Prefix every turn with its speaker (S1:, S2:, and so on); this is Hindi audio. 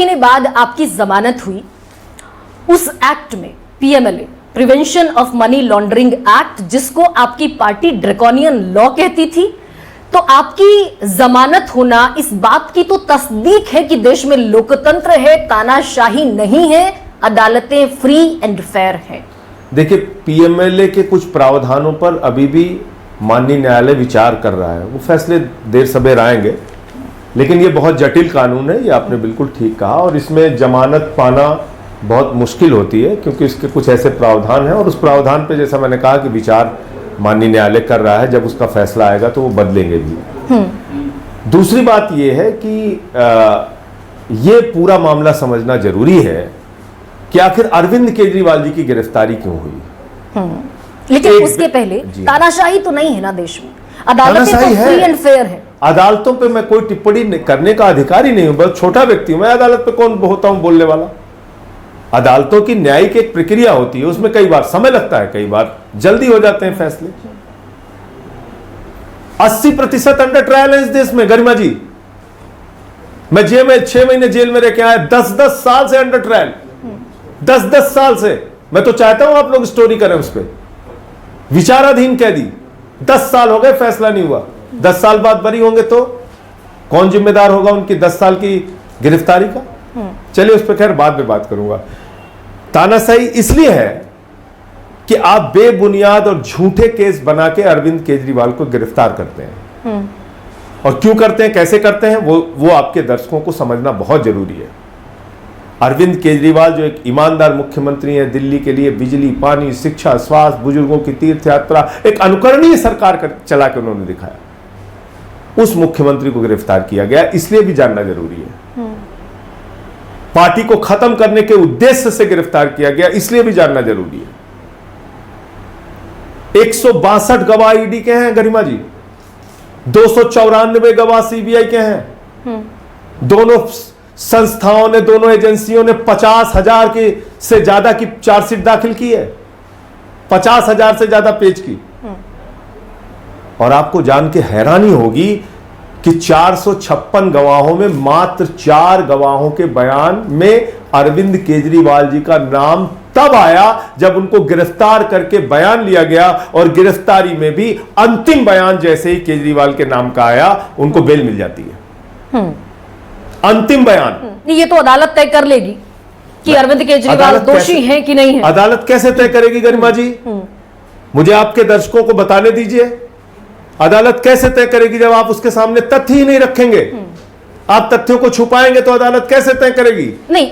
S1: महीने बाद आपकी जमानत हुई। उस एक्ट में PMLA, prevention of money laundering act, जिसको आपकी पार्टी ड्रैकोनियन लॉ कहती थी, तो आपकी जमानत होना इस बात की तो तस्दीक है कि देश में लोकतंत्र है, तानाशाही नहीं है, अदालतें फ्री एंड फेयर हैं।
S2: देखिए, पीएमएलए के कुछ प्रावधानों पर अभी भी माननीय न्यायालय विचार कर रहा है। वो फैसले देर सवेर आएंगे, लेकिन ये बहुत जटिल कानून है, ये आपने बिल्कुल ठीक कहा। और इसमें जमानत पाना बहुत मुश्किल होती है, क्योंकि इसके कुछ ऐसे प्रावधान हैं, और उस प्रावधान पे जैसा मैंने कहा कि विचार माननीय न्यायालय कर रहा है। जब उसका फैसला आएगा तो वो बदलेंगे भी। दूसरी बात ये है कि ये पूरा मामला समझना जरूरी है कि आखिर अरविंद केजरीवाल जी की गिरफ्तारी क्यों हुई।
S1: लेकिन उसके पहले तानाशाही तो नहीं है ना देश में, अदालतें तो फ्री एंड फेयर है।
S2: अदालतों पे मैं कोई टिप्पणी करने का अधिकारी नहीं हूं, बहुत छोटा व्यक्ति हूं मैं। अदालत पे कौन होता हूं बोलने वाला। अदालतों की न्यायिक एक प्रक्रिया होती है, उसमें कई बार समय लगता है, कई बार जल्दी हो जाते हैं फैसले। 80% अंडर ट्रायल है इस देश में, गरिमा जी। मैं जेल में 6 महीने जेल में रह के आया, 10-10 साल से अंडर ट्रायल, 10-10 साल से। मैं तो चाहता हूं आप लोग स्टोरी करें उस पर। विचाराधीन कैदी 10 साल हो गए, फैसला नहीं हुआ। 10 साल बाद बरी होंगे तो कौन जिम्मेदार होगा उनकी 10 साल की गिरफ्तारी का। चलिए, उस पर खैर बाद में बात करूंगा। तानाशाही इसलिए है कि आप बेबुनियाद और झूठे केस बना के अरविंद केजरीवाल को गिरफ्तार करते हैं। और क्यों करते हैं, कैसे करते हैं, वो आपके दर्शकों को समझना बहुत जरूरी है। अरविंद केजरीवाल जो एक ईमानदार मुख्यमंत्री है, दिल्ली के लिए बिजली, पानी, शिक्षा, स्वास्थ्य, बुजुर्गों की तीर्थ यात्रा, एक अनुकरणीय सरकार चला के उन्होंने दिखाया। उस मुख्यमंत्री को गिरफ्तार किया गया, इसलिए भी जानना जरूरी है। पार्टी को खत्म करने के उद्देश्य से गिरफ्तार किया गया, इसलिए भी जानना जरूरी है। 162 गवाह ईडी के हैं गरिमा जी, 294 गवाह सीबीआई के हैं। दोनों संस्थाओं ने, दोनों एजेंसियों ने 50,000 की से ज्यादा की चार्जशीट दाखिल की है, 50,000 से ज्यादा पेज की। और आपको जान के हैरानी होगी कि 456 गवाहों में मात्र 4 गवाहों के बयान में अरविंद केजरीवाल जी का नाम तब आया जब उनको गिरफ्तार करके बयान लिया गया। और गिरफ्तारी में भी अंतिम बयान जैसे ही केजरीवाल के नाम का आया, उनको बेल मिल जाती है। अंतिम बयान
S1: ये तो अदालत तय कर लेगी कि अरविंद केजरीवाल दोषी हैं कि नहीं है।
S2: अदालत कैसे तय करेगी गरिमा जी, मुझे आपके दर्शकों को बताने दीजिए। अदालत कैसे तय करेगी जब आप उसके सामने तथ्य ही नहीं रखेंगे। आप तथ्यों को छुपाएंगे तो अदालत कैसे तय करेगी।
S1: नहीं,